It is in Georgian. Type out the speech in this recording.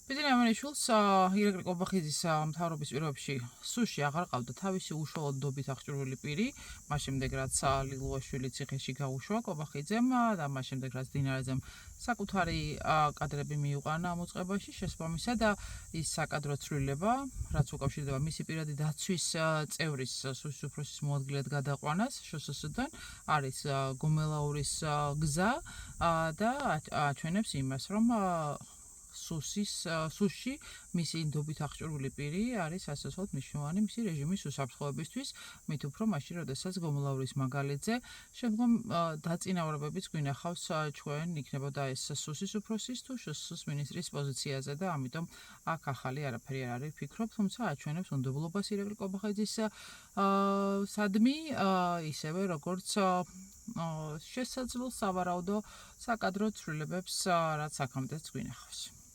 ბიძინა ამენიშვილს ირაკლი კობახიძის მთავრობის პირობებში სუში აღარ ყავდა თავისი უშუალოდ დობით აღჭურვილი პირი, მას შემდეგ რაც ლილუაშვილი ციხეში გაუშვა კობახიძემ და მას შემდეგ რაც დინარაძემ საკუთარი კადრები მიუყანა ამ უწყებაში შესაბამისად ის საკადრო ცვლილება, რაც უკავშირდება მისი პირადი დაცვის წევრის სუშის უფროსის მოადგილედ გადაყვანას შსს-დან, არის გომელაურის გზა და აჩვენებს იმას, რომ სუში მისი ინდობით აღჭურვილი პირი არის ასასვლელად მნიშვნელოვანი მისი რეჟიმის უსაფრთხოებისთვის, მით უფრო მაშინ, როდესაც გომლაურის მაგალითზე შემდგომ დაწინაურებებიც გვინახავს ჩვენ იქნებოდა ეს სუსის უფროსის თუ შსს მინისტრის პოზიციაზე და ამიტომ აქ ახალი არაფერი არ არის ვფიქრობ, თუმცა აჩვენებს უნდობლობას ირაკლი კობახიძის სადმი ისევე როგორც შესაძლო სავარაუდო საკადრო ცვლილებებს რაც აქამდეც გვინახავს.